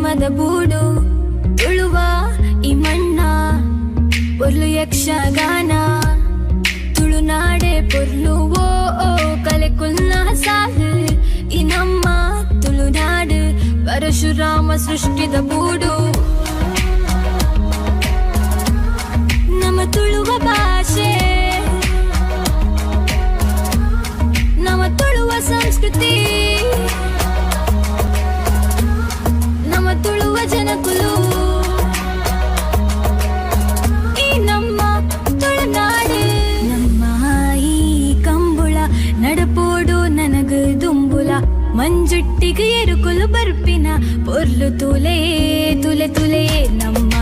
ಜನ್ಮದ ಬೂಡು ತುಳುವ ಈ ಮಣ್ಣ ಪೊರ್ಲು ಯಕ್ಷಗಾನ ತುಳುನಾಡೆ ಪೊರ್ಲು ಓ ಓ ಕಲೆ ಕುಲ್ನ ಸಾಲು ಈ ನಮ್ಮ ತುಳುನಾಡು ಪರಶುರಾಮ ಸೃಷ್ಟಿದ ಬೂಡು ನಮ್ಮ ತುಳುವ ಭಾಷೆ ನಮ್ಮ ತುಳುವ ಸಂಸ್ಕೃತಿ ನಮ್ಮ ತುಳುವ ಜನಕುಲು ಈ ನಮ್ಮ ತುಳುನಾಡು ನಮ್ಮ ಈ ಕಂಬುಳ ನಡಪೋಡು ನನಗ ದುಂಬುಲ ಮಂಜುಟ್ಟಿಗೆ ಎರುಕುಲು ಬರ್ಪಿನ ಪೊರ್ಲು ತುಲೆ ತುಲೆ ತುಲೆ ನಮ್ಮ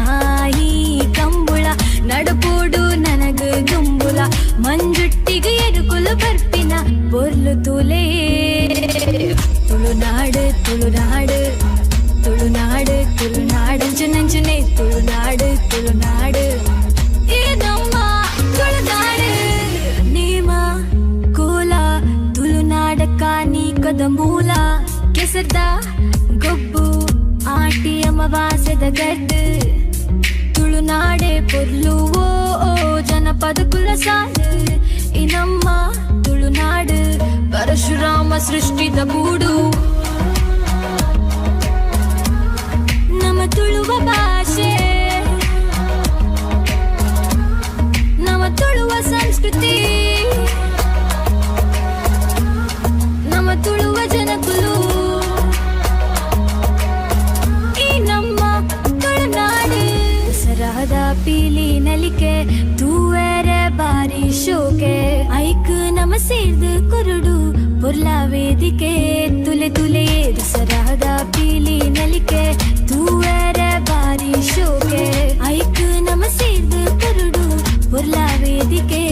ಈ ಕಂಬುಳ ನಡಪೋಡು ನನಗ ದುಂಬುಲ ಮಂಜುಟ್ಟಿಗೆ ಎರುಕುಲು ಬರ್ಪಿನ ಪೊರ್ಲು ತುಲೆ ತುಳುನಾಡು ತುಳುನಾಡು ತುಳುನಾಡು ತುಳುನಾಡು ನಂಜನೆ ತುಳುನಾಡು ತುಳುನಾಡು ಈ ನಮ್ಮ ತುಳುನಾಡು ನೇಮ ಕೋಲ ತುಳುನಾಡ ಕಾನಿಕದ ಮೂಲ ಕೆಸರ್ದ ಗೊಬ್ಬು ಆಟಿ ಅಮಾವಾಸ್ಯದ ಗಡ್ಡು ತುಳುನಾಡೆ ಪೊರ್ಲು ಓ ಓ ಜನಪದ ಕುಲ ಸಾಲು ಈ ನಮ್ಮ ತುಳುನಾಡು ಪರಶುರಾಮ ಸೃಷ್ಟಿದ ಬೂಡು ನಮ್ಮ ತುಳುವ ಭಾಷೆ ನಮ್ಮ ತುಳುವ ಸಂಸ್ಕೃತಿ ನಮ್ಮ ತುಳುವ ಜನಕುಲು ಈ ನಮ್ಮ ತುಳುನಾಡು ಸರಾದ ಪೀಲಿ ನಲಿಕೆ ತೂವರೆ ಬಾರಿ ಶೋಕೆ ಐಕ್ ನಮ್ಮ ಸೇರ್ದು ಕೊರಡು ಪೊರ್ಲ ವೇದಿಕೆ ತುಲೆ ತುಲೆ ಸರಾದ ಪೀಲಿ ನಲಿಕೆ ತೂವರೆ ಬಾರಿ ಶೋಕೆ ಐಕ್ ನಮ್ಮ ಸೇರ್ದು ಕೊರಡು ಪೊರ್ಲ ವೇದಿಕೆ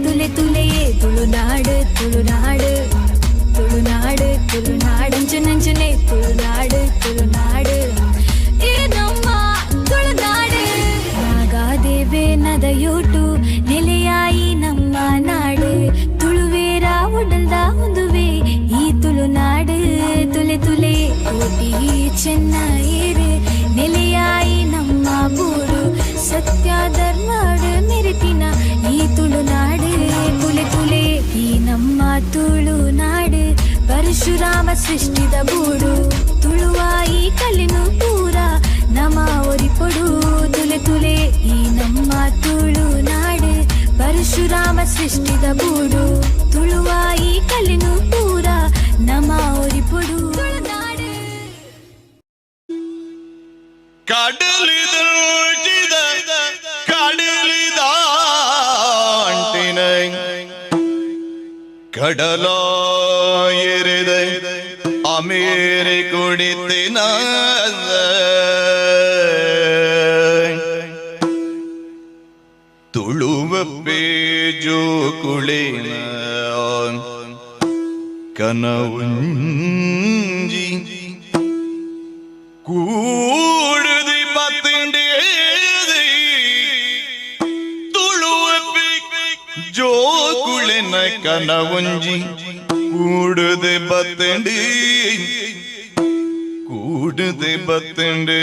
ತುಲೆ ತುಲೆ ತುಳುನಾಡು ತುಳುನಾಡು ತುಳುನಾಡು ತುಳುನಾಡು ನಂಜನೆ ತುಳುನಾಡು ತುಳುನಾಡು ಈ ನಮ್ಮ ತುಳುನಾಡು ನಾಗಾದೇವೇನದ ಯೋಟು ನೆಲೆಯಾಯಿ ನಮ್ಮ ನಾಡು ತುಳುವೇರ ಉಡಲ್ದ ಒಂದುವೆ ಈ ತುಳುನಾಡು ತುಲೆ ತುಲೆ ಕೋಟಿ ಚೆನ್ನ ಏರು ನೆಲೆಯಾಯಿ ನಮ್ಮ ಬೂಡು ಸತ್ಯ ಧರ್ಮಡು ಮೆರುಕಿನ ಈ ತುಳುನಾಡು ತುಲೆ ತುಲೆ ಈ ನಮ್ಮ ತುಳುನಾಡು ಪರಶುರಾಮ ಸೃಷ್ಟಿದ ಬೂಡು ತುಳುವ ಈ ಕಲ್ಲಿನು ಪೂರ ನಮ ಒರಿಪೊಡು ತುಲೆ ತುಲೆ ಈ ನಮ್ಮ ತುಳುನಾಡು ಪರಶುರಾಮ ಸೃಷ್ಟಿದ ಬೂಡು ತುಳುವ ಈ ಕಲ್ಲಿನು ಪೂರ ನಮ ಒರಿಪೊಡು ತುಳುನಾಡು ಕಡಲ ಎರೆದ ಅಮೇರಿ ಕುಡಿತಿನ ತುಳುವ ಪೇಜು ಕುಳಿನ ಕನವುಂಜಿ ಕೂಡದಿ ಪತ್ತಿಂಡಿ ತುಳುವ ಜೋ ಕುಳಿನ ಕನವುಂಜಿ ಕೂಡದೆ ಬತ್ತಂಡಿ ಕೂಡದೆ ಬತ್ತಂಡಿ